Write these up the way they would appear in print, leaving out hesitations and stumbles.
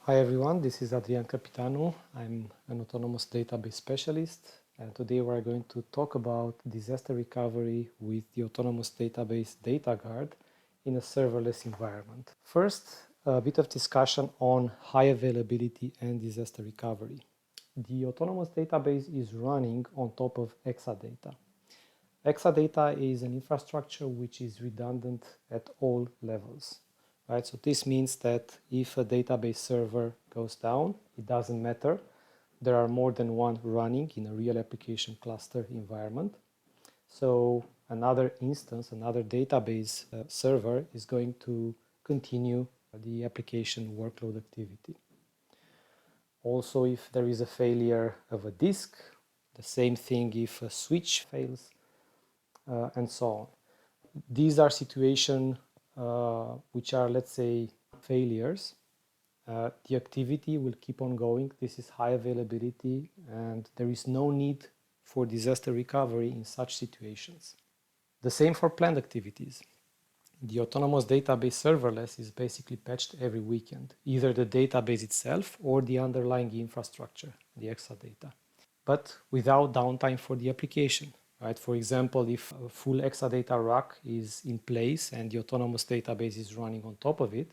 Hi everyone, this is Adrian Capitanu. I'm an autonomous database specialist, and today we're going to talk about disaster recovery with the autonomous database DataGuard in a serverless environment. First, a bit of discussion on high availability and disaster recovery. The autonomous database is running on top of Exadata. Exadata is an infrastructure which is redundant at all levels. Right? So this means that if a database server goes down, it doesn't matter. There are more than one running in a real application cluster environment. So another instance, another database server is going to continue the application workload activity. Also, if there is a failure of a disk, the same thing if a switch fails, and so on. These are situations which are, let's say, failures. The activity will keep on going. This is high availability, and there is no need for disaster recovery in such situations. The same for planned activities. The autonomous database serverless is basically patched every weekend, either the database itself or the underlying infrastructure, the Exadata, but without downtime for the application. Right? For example, if a full Exadata rack is in place and the autonomous database is running on top of it,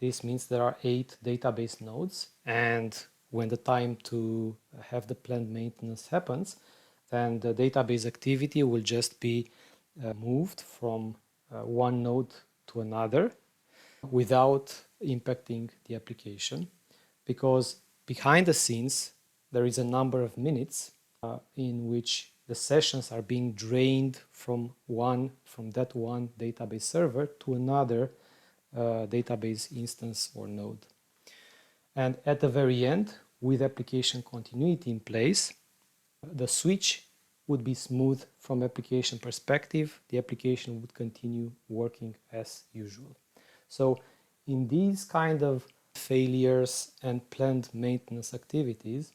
this means there are 8 database nodes, and when the time to have the planned maintenance happens, then the database activity will just be moved from one node to another without impacting the application, because behind the scenes there is a number of minutes in which the sessions are being drained from that one database server to another database instance or node. And at the very end, with application continuity in place, the switch would be smooth from application perspective. The application would continue working as usual. So in these kind of failures and planned maintenance activities,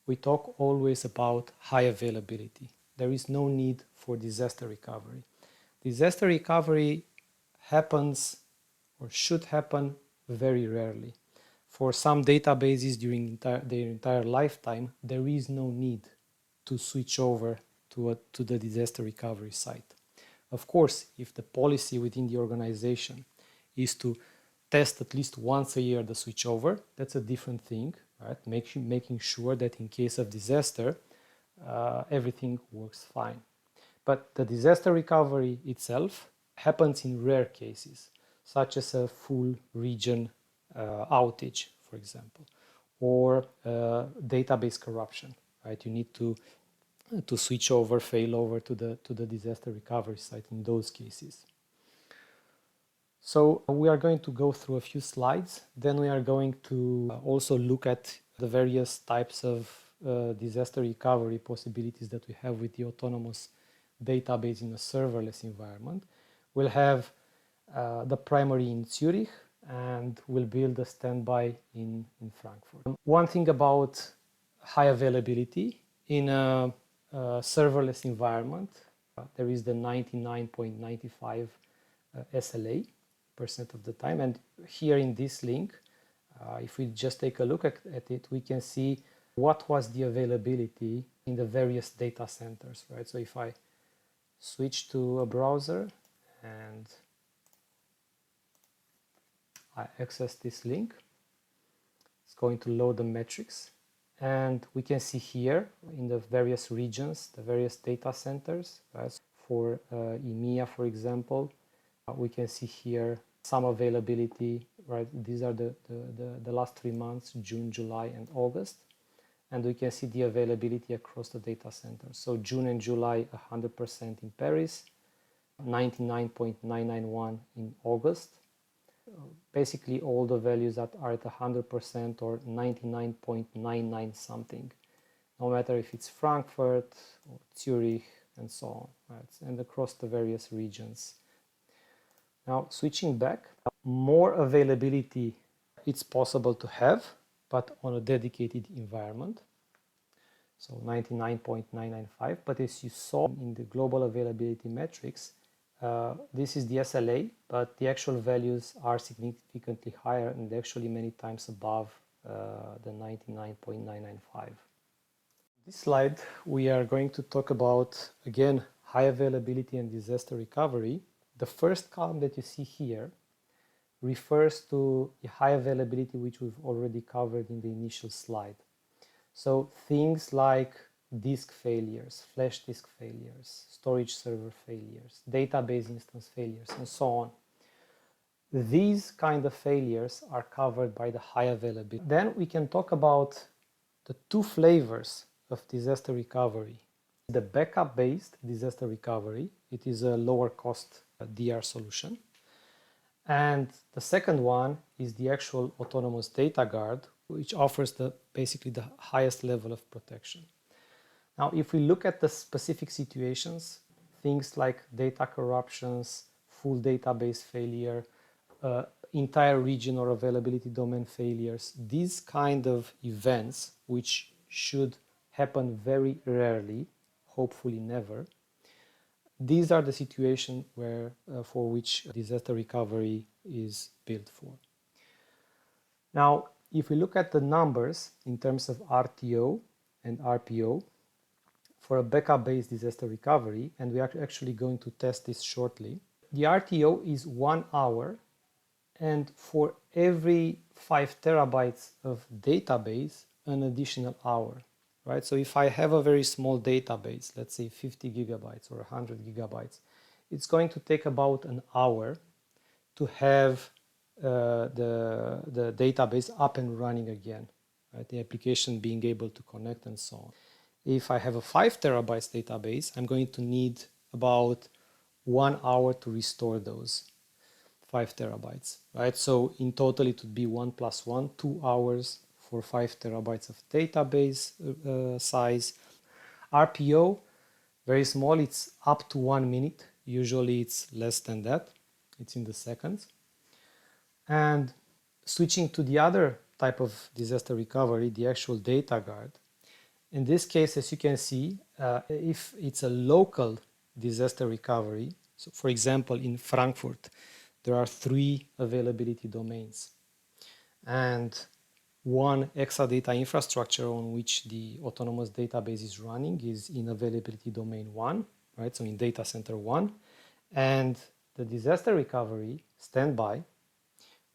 we talk always about high availability. There is no need for disaster recovery. Disaster recovery happens or should happen very rarely. For some databases during their entire lifetime, there is no need to switch over to the disaster recovery site. Of course, if the policy within the organization is to test at least once a year the switchover, that's a different thing, right? Making sure that in case of disaster, everything works fine. But the disaster recovery itself happens in rare cases, such as a full region outage, for example, or database corruption. Right? You need to switch over, failover to the disaster recovery site in those cases. So we are going to go through a few slides. Then we are going to also look at the various types of disaster recovery possibilities that we have with the autonomous database in a serverless environment. We'll have the primary in Zurich, and we'll build a standby in Frankfurt. One thing about high availability in a serverless environment, there is the 99.95 SLA percent of the time, and here in this link, if we just take a look at it, we can see what was the availability in the various data centers, right? So if I switch to a browser and I access this link, it's going to load the metrics, and we can see here in the various regions, the various data centers, right? For EMEA, for example, we can see here some availability, right? These are the last 3 months, June, July, and August. And we can see the availability across the data centers. So June and July, 100% in Paris, 99.991 in August. Basically all the values that are at 100% or 99.99 something, no matter if it's Frankfurt or Zurich and so on, right? And across the various regions. Now, switching back, more availability it's possible to have, but on a dedicated environment. So 99.995, but as you saw in the global availability metrics, This is the SLA, but the actual values are significantly higher and actually many times above the 99.995. This slide, we are going to talk about, again, high availability and disaster recovery. The first column that you see here refers to the high availability which we've already covered in the initial slide. So things like disk failures, flash disk failures, storage server failures, database instance failures, and so on. These kind of failures are covered by the high availability. Then we can talk about the two flavors of disaster recovery. The backup-based disaster recovery, it is a lower cost DR solution. And the second one is the actual autonomous data guard, which offers basically the highest level of protection. Now, if we look at the specific situations, things like data corruptions, full database failure, entire region or availability domain failures, these kind of events, which should happen very rarely, hopefully never, these are the situations where, for which disaster recovery is built for. Now, if we look at the numbers in terms of RTO and RPO for a backup-based disaster recovery, and we are actually going to test this shortly, the RTO is 1 hour, and for every 5 terabytes of database, an additional hour. Right? So if I have a very small database, let's say 50 gigabytes or 100 gigabytes, it's going to take about an hour to have the database up and running again, right? The application being able to connect and so on. If I have a 5 terabytes database, I'm going to need about 1 hour to restore those 5 terabytes, right? So in total, it would be 1 plus 1, 2 hours for 5 terabytes of database size. RPO, very small, it's up to 1 minute. Usually it's less than that. It's in the seconds. And switching to the other type of disaster recovery, the actual data guard. In this case, as you can see, if it's a local disaster recovery, so for example, in Frankfurt, there are 3 availability domains. And one Exadata infrastructure on which the autonomous database is running is in availability domain 1, right? So in data center 1. And the disaster recovery standby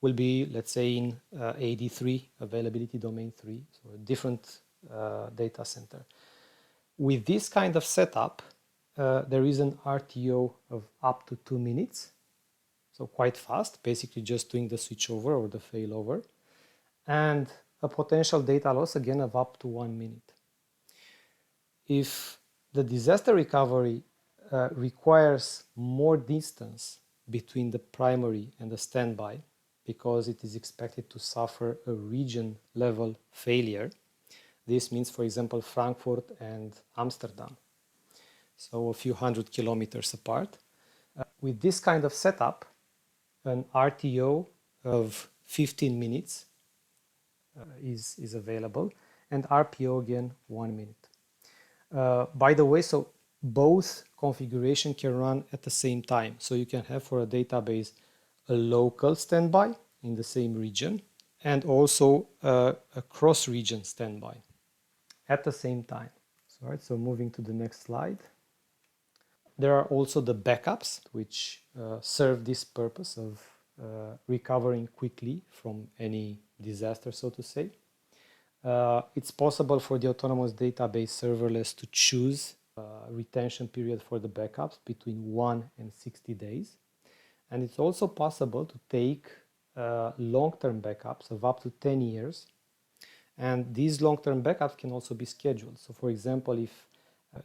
will be, let's say, in AD3, availability domain 3, so a different data center. With this kind of setup, there is an RTO of up to 2 minutes, so quite fast, basically just doing the switchover or the failover, and a potential data loss again of up to 1 minute. If the disaster recovery requires more distance between the primary and the standby, because it is expected to suffer a region level failure, this means, for example, Frankfurt and Amsterdam, so a few hundred kilometers apart. With this kind of setup, an RTO of 15 minutes is available, and RPO again 1 minute. By the way, so both configuration can run at the same time. So you can have for a database a local standby in the same region and also a cross-region standby at the same time. So, right, so moving to the next slide. There are also the backups which serve this purpose of recovering quickly from any disaster, so to say. It's possible for the autonomous database serverless to choose a retention period for the backups between 1 and 60 days. And it's also possible to take long-term backups of up to 10 years. And these long-term backups can also be scheduled. So for example,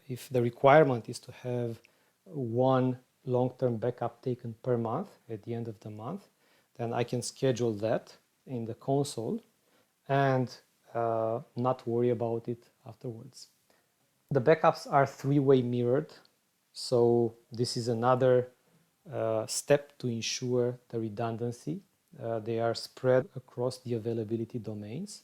if the requirement is to have one long-term backup taken per month at the end of the month, then I can schedule that in the console and not worry about it afterwards. The backups are three-way mirrored, so this is another step to ensure the redundancy. They are spread across the availability domains.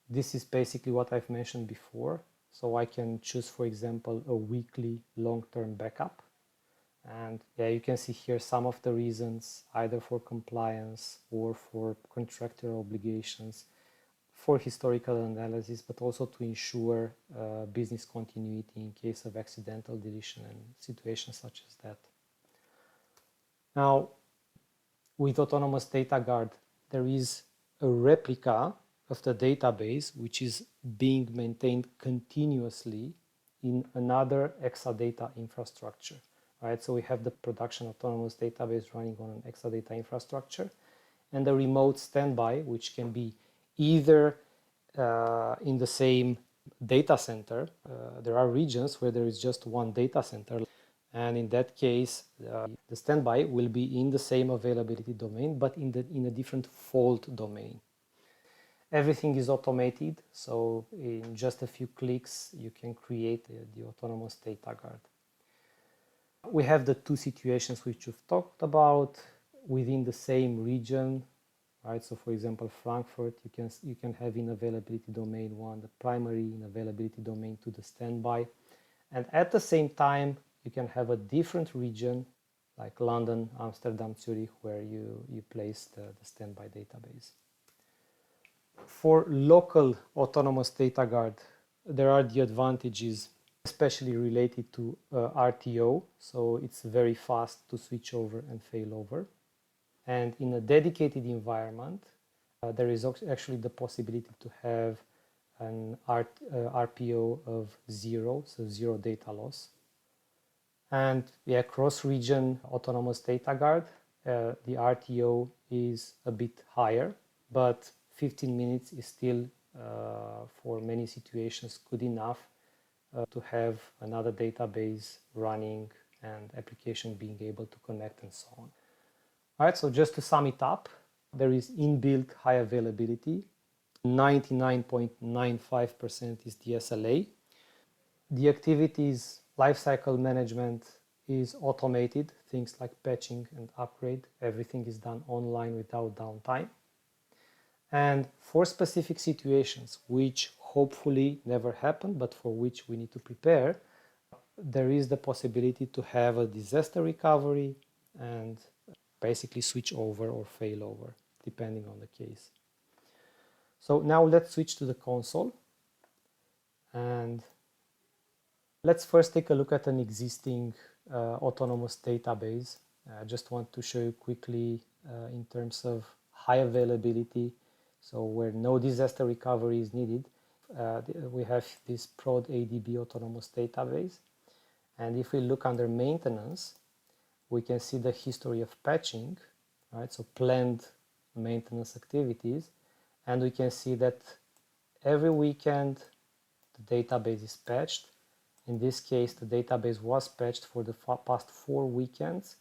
This is basically what I've mentioned before. So I can choose, for example, a weekly long-term backup And yeah, you can see here some of the reasons, either for compliance or for contractual obligations, for historical analysis, but also to ensure business continuity in case of accidental deletion and situations such as that. Now, with Autonomous Data Guard, there is a replica of the database which is being maintained continuously in another Exadata infrastructure. Right? So we have the production autonomous database running on an Exadata infrastructure, and the remote standby, which can be either in the same data center. There are regions where there is just one data center, and in that case, the standby will be in the same availability domain, but in a different fault domain. Everything is automated, so in just a few clicks, you can create the autonomous data guard. We have the two situations which we've talked about within the same region, right? So for example, Frankfurt, you can have in availability domain 1 the primary, in availability domain 2 the standby, and at the same time you can have a different region like London, Amsterdam, Zurich, where you place the standby database. For local autonomous data guard, there are the advantages, especially related to RTO, so it's very fast to switch over and fail over. And in a dedicated environment, there is actually the possibility to have an RPO of 0, so 0 data loss. And yeah, cross-region autonomous data guard, the RTO is a bit higher, but 15 minutes is still, for many situations, good enough to have another database running and application being able to connect and so on. All right, so just to sum it up, there is inbuilt high availability. 99.95% is the SLA. The activities lifecycle management is automated. Things like patching and upgrade, everything is done online without downtime. And for specific situations, which hopefully never happen, but for which we need to prepare, there is the possibility to have a disaster recovery and basically switch over or fail over, depending on the case. So now let's switch to the console. And let's first take a look at an existing autonomous database. I just want to show you quickly in terms of high availability, so where no disaster recovery is needed. We have this prod ADB autonomous database. And if we look under maintenance, we can see the history of patching, right? So planned maintenance activities. And we can see that every weekend the database is patched. In this case, the database was patched for the past 4 weekends.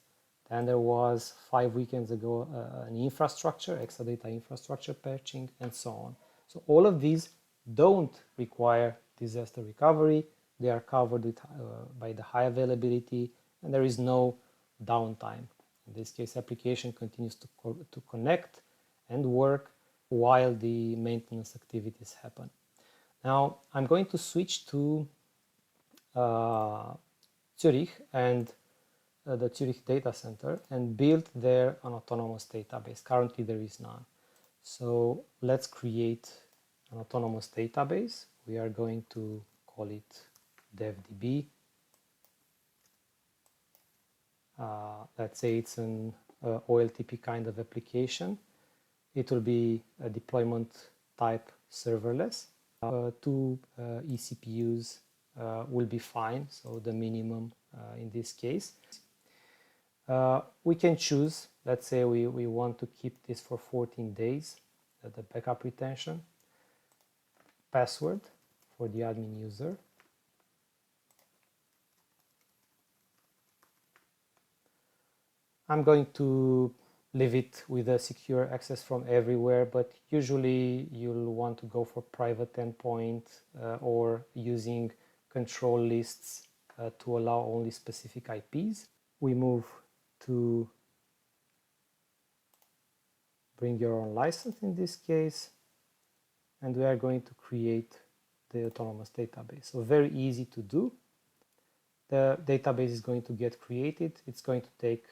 Then there was 5 weekends ago an infrastructure, Exadata infrastructure patching, and so on. So all of these don't require disaster recovery. They are covered with, by the high availability, and there is no downtime. In this case, application continues to connect and work while the maintenance activities happen. Now, I'm going to switch to Zurich and the Zurich data center and build there an autonomous database. Currently, there is none. So let's create an autonomous database. We are going to call it devdb. Let's say it's an OLTP kind of application. It will be a deployment type serverless. 2 eCPUs will be fine, so the minimum in this case. We can choose, let's say we want to keep this for 14 days, the backup retention. Password for the admin user. I'm going to leave it with a secure access from everywhere, but usually you'll want to go for private endpoint or using control lists to allow only specific IPs. We move to bring your own license in this case, and we are going to create the autonomous database. So very easy to do. the database is going to get created. It's going to take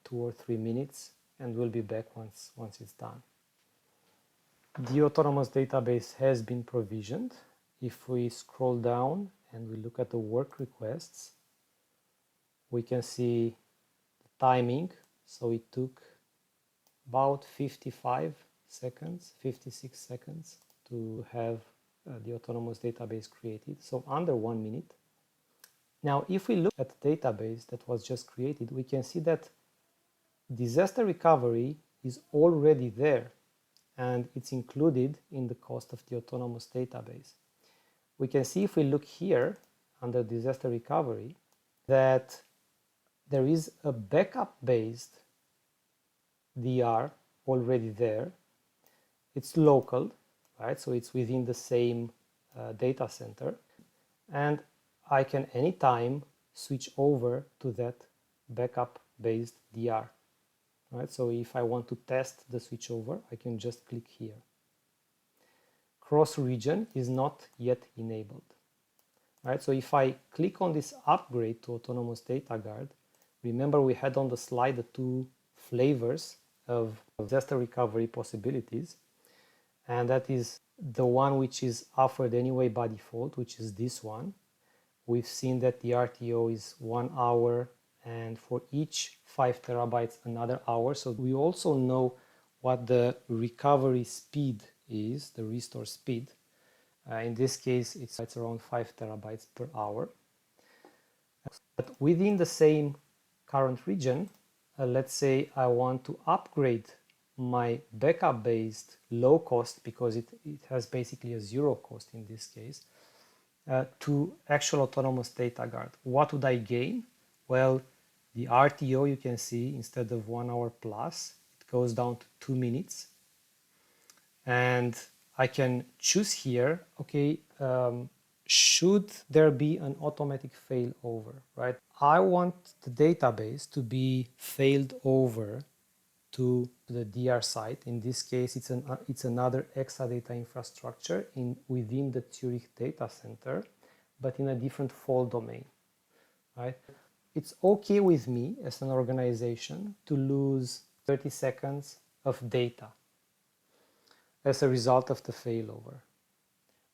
2 or 3 minutes, and we'll be back once it's done. The autonomous database has been provisioned. If we scroll down and we look at the work requests, we can see the timing. So it took about 55 seconds, 56 seconds to have the autonomous database created. So under 1 minute. Now, if we look at the database that was just created, we can see that disaster recovery is already there, and it's included in the cost of the autonomous database. We can see if we look here under disaster recovery that there is a backup-based DR already there. It's local, right? So it's within the same data center, and I can anytime switch over to that backup-based DR. Right? So if I want to test the switchover, I can just click here. Cross-region is not yet enabled. Right? So if I click on this upgrade to Autonomous Data Guard, remember we had on the slide the two flavors of disaster recovery possibilities, and that is the one which is offered anyway by default, which is this one. We've seen that the RTO is 1 hour, and for each 5 terabytes another hour. So we also know what the recovery speed is, the restore speed. In this case, it's around 5 terabytes per hour. But within the same current region, let's say I want to upgrade my backup-based low cost, because it has basically a zero cost in this case, to actual autonomous data guard. What would I gain? Well, the RTO, you can see, instead of 1 hour plus, it goes down to 2 minutes. And I can choose here, okay, should there be an automatic failover, right? I want the database to be failed over to the DR site. In this case, it's another Exadata infrastructure within the Zurich data center, but in a different fault domain, right? It's okay with me as an organization to lose 30 seconds of data as a result of the failover,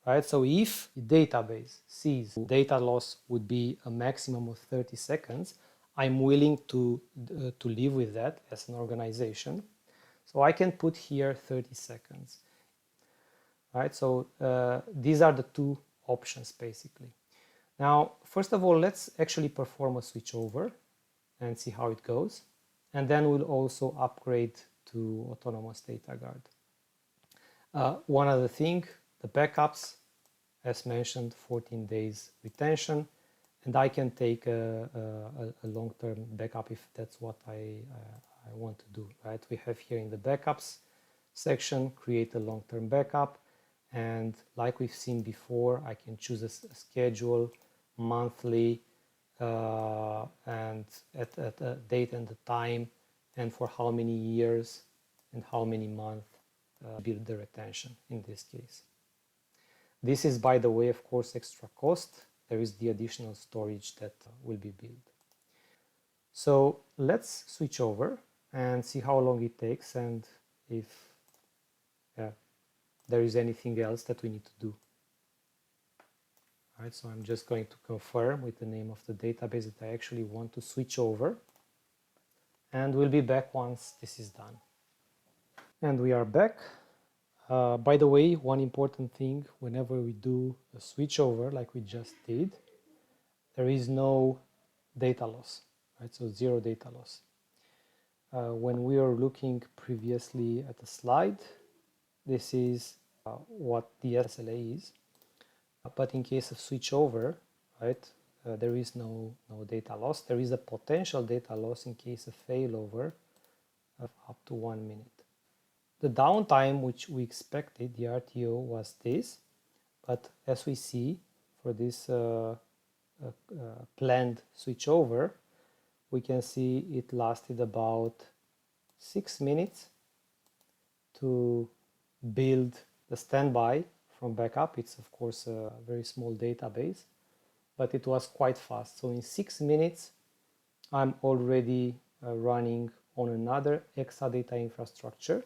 right? So if the database sees data loss would be a maximum of 30 seconds, I'm willing to live with that as an organization. So I can put here 30 seconds, right? So these are the two options basically. Now, first of all, let's actually perform a switchover and see how it goes. And then we'll also upgrade to Autonomous Data Guard. One other thing, the backups, as mentioned, 14 days retention, and I can take a long-term backup if that's what I want to do, right? We have here in the backups section, create a long-term backup, and like we've seen before, I can choose a schedule, monthly, and at a date and the time, and for how many years and how many months build the retention in this case. This is, by the way, of course, extra cost. There is the additional storage that will be built. So let's switch over and see how long it takes and if there is anything else that we need to do. All right, so I'm just going to confirm with the name of the database that I actually want to switch over, and we'll be back once this is done. And we are back. By the way, one important thing, whenever we do a switchover like we just did, there is no data loss, right? So zero data loss. When we were looking previously at the slide, this is what the SLA is. But in case of switchover, right, there is no data loss. There is a potential data loss in case of failover of up to 1 minute. The downtime which we expected, the RTO, was this, but as we see for this planned switchover, we can see it lasted about 6 minutes to build the standby from backup. It's of course a very small database, but it was quite fast. So in 6 minutes, I'm already running on another Exadata infrastructure.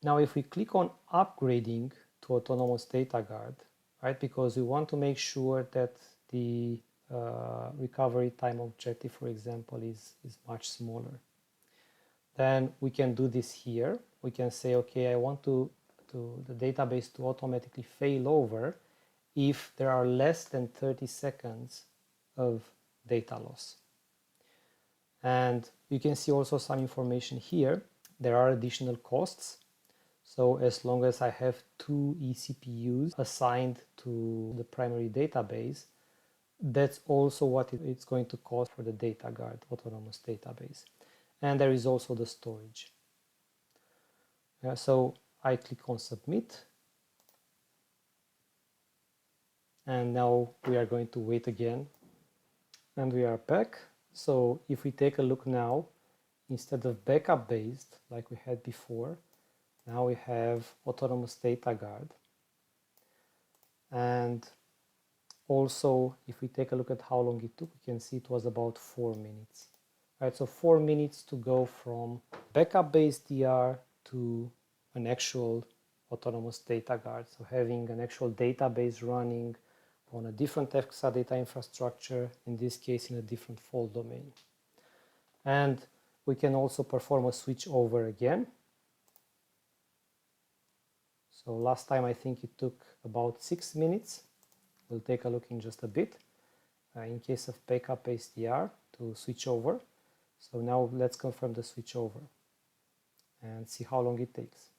Now, if we click on upgrading to Autonomous Data Guard, right, because we want to make sure that the recovery time objective, for example, is much smaller, then we can do this here. We can say, okay, I want to the database to automatically fail over if there are less than 30 seconds of data loss. And you can see also some information here. There are additional costs. So as long as I have 2 eCPUs assigned to the primary database, that's also what it's going to cost for the data guard autonomous database. And there is also the storage. So I click on submit. And now we are going to wait again. And we are back. So if we take a look now, instead of backup based like we had before, now we have Autonomous Data Guard. And also, if we take a look at how long it took, we can see it was about 4 minutes. Right, so 4 minutes to go from backup-based DR to an actual Autonomous Data Guard. So having an actual database running on a different Exadata infrastructure, in this case in a different fault domain. And we can also perform a switch over again. So last time I think it took about 6 minutes. We'll take a look in just a bit. In case of backup-based DR to switch over. So now let's confirm the switch over and see how long it takes.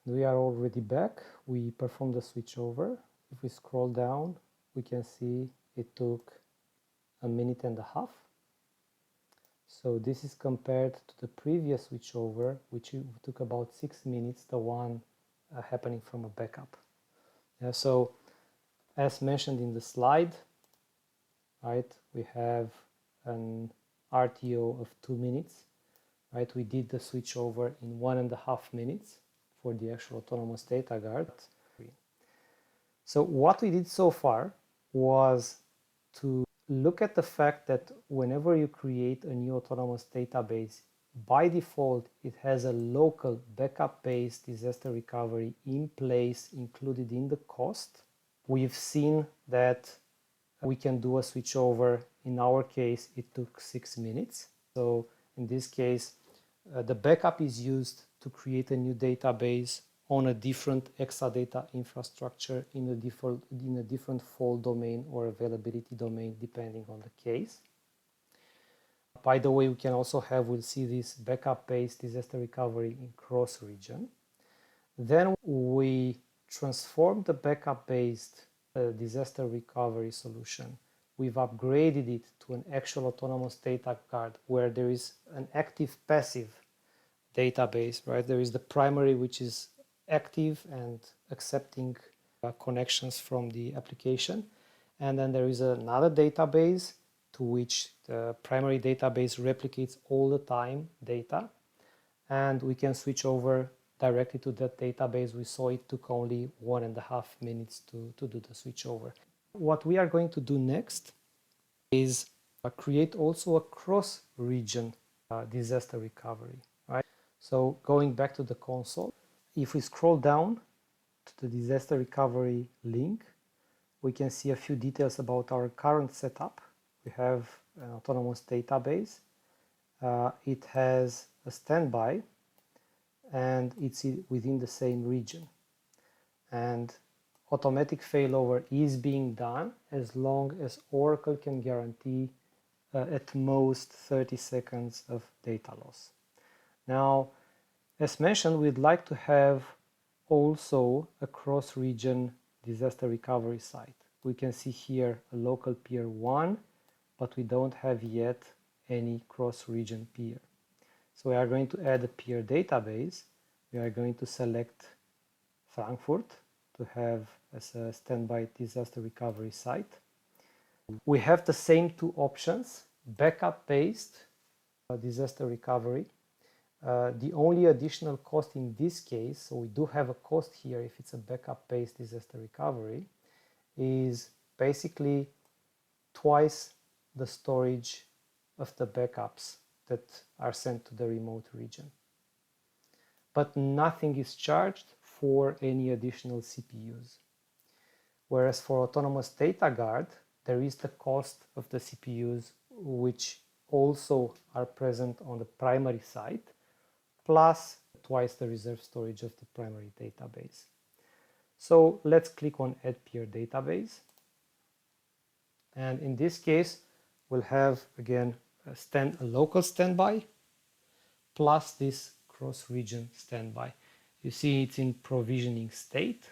We are already back. We performed the switch over. If we scroll down, we can see it took 1.5 minutes. So this is compared to the previous switchover, which took about 6 minutes, the one happening from a backup. So as mentioned in the slide, right, we have an RTO of 2 minutes, right? We did the switchover in 1.5 minutes for the actual Autonomous Data Guard. So what we did so far was to look at the fact that whenever you create a new autonomous database, by default, it has a local backup-based disaster recovery in place, included in the cost. We've seen that we can do a switchover. In our case, it took 6 minutes. So in this case, the backup is used to create a new database on a different Exadata infrastructure in a different fault domain or availability domain, depending on the case. By the way, we can also have, we'll see this backup-based disaster recovery in cross-region. Then we transform the backup-based disaster recovery solution. We've upgraded it to an actual Autonomous Data Guard where there is an active-passive database, right? There is the primary, which is active and accepting connections from the application. And then there is another database to which the primary database replicates all the time data. And we can switch over directly to that database. We saw it took only 1.5 minutes to do the switch over. What we are going to do next is create also a cross-region disaster recovery, right? So going back to the console, if we scroll down to the disaster recovery link, we can see a few details about our current setup. We have an autonomous database. It has a standby, and it's within the same region. And automatic failover is being done as long as Oracle can guarantee at most 30 seconds of data loss. Now, as mentioned, we'd like to have also a cross-region disaster recovery site. We can see here a local peer 1, but we don't have yet any cross-region peer. So we are going to add a peer database. We are going to select Frankfurt to have as a standby disaster recovery site. We have the same two options, backup-based disaster recovery, The only additional cost in this case, so we do have a cost here if it's a backup-based disaster recovery, is basically twice the storage of the backups that are sent to the remote region. But nothing is charged for any additional CPUs. Whereas for Autonomous Data Guard, there is the cost of the CPUs, which also are present on the primary site, plus twice the reserve storage of the primary database. So let's click on Add Peer Database. And in this case, we'll have, again, a local standby, plus this cross-region standby. You see it's in provisioning state.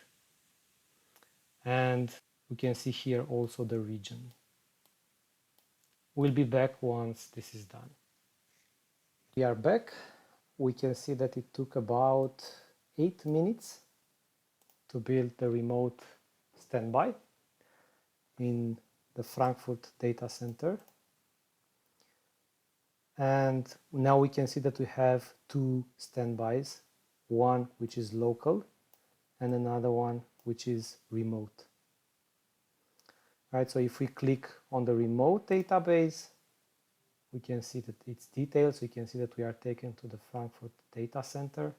And we can see here also the region. We'll be back once this is done. We are back. We can see that it took about 8 minutes to build the remote standby in the Frankfurt data center. And now we can see that we have two standbys, one which is local and another one which is remote. Right, so if we click on the remote database, we can see that its details. We can see that we are taken to the Frankfurt data center,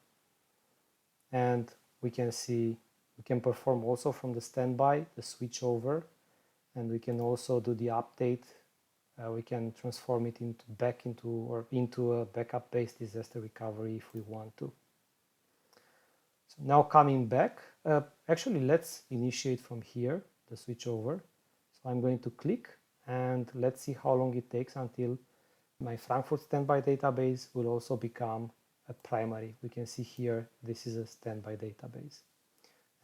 and we can see we can perform also from the standby the switchover, and we can also do the update. We can transform it into a backup-based disaster recovery if we want to. So now coming back, actually let's initiate from here the switchover. So I'm going to click and let's see how long it takes until my Frankfurt standby database will also become a primary. We can see here this is a standby database,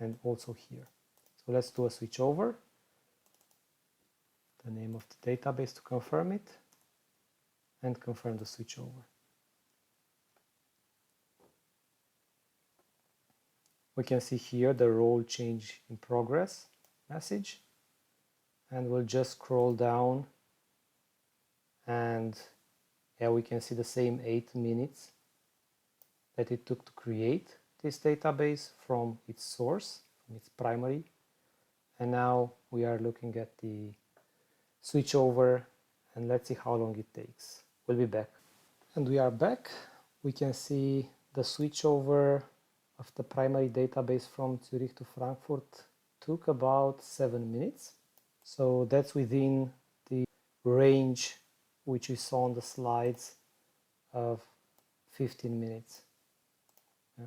and also here. So let's do a switchover. The name of the database to confirm it, and confirm the switchover. We can see here the role change in progress message, and we'll just scroll down, and yeah, we can see the same 8 minutes that it took to create this database from its source, from its primary. And now we are looking at the switchover, and let's see how long it takes. We'll be back. And we are back. We can see the switchover of the primary database from Zurich to Frankfurt took about 7 minutes. So that's within the range which we saw on the slides of 15 minutes. Yeah.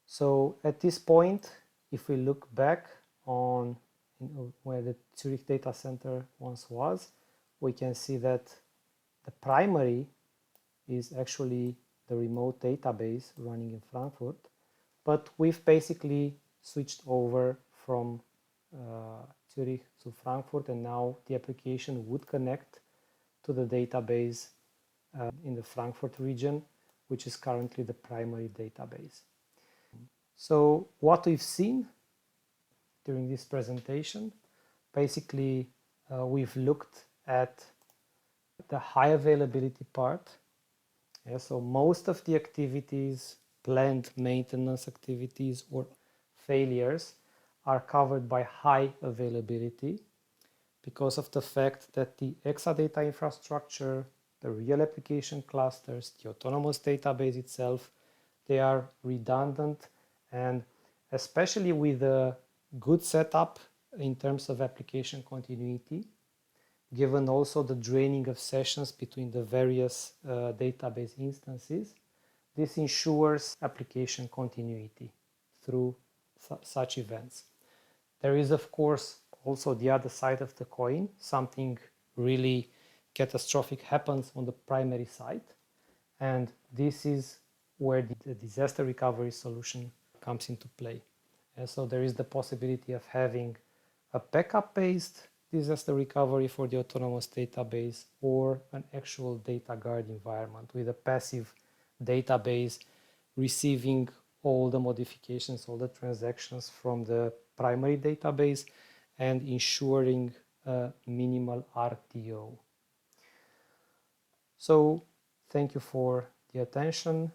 So at this point, if we look back on where the Zurich data center once was, we can see that the primary is actually the remote database running in Frankfurt, but we've basically switched over from Zurich to Frankfurt, and now the application would connect to the database in the Frankfurt region, which is currently the primary database. So what we've seen during this presentation, basically we've looked at the high availability part. Yeah, so most of the activities, planned maintenance activities or failures, are covered by high availability because of the fact that the Exadata infrastructure, the real application clusters, the autonomous database itself, they are redundant, and especially with a good setup in terms of application continuity, given also the draining of sessions between the various database instances, this ensures application continuity through such events. There is, of course, also the other side of the coin. Something really catastrophic happens on the primary site, and this is where the disaster recovery solution comes into play. And so there is the possibility of having a backup-based disaster recovery for the autonomous database, or an actual data guard environment with a passive database receiving all the modifications, all the transactions from the primary database, and ensuring a minimal RTO. So thank you for the attention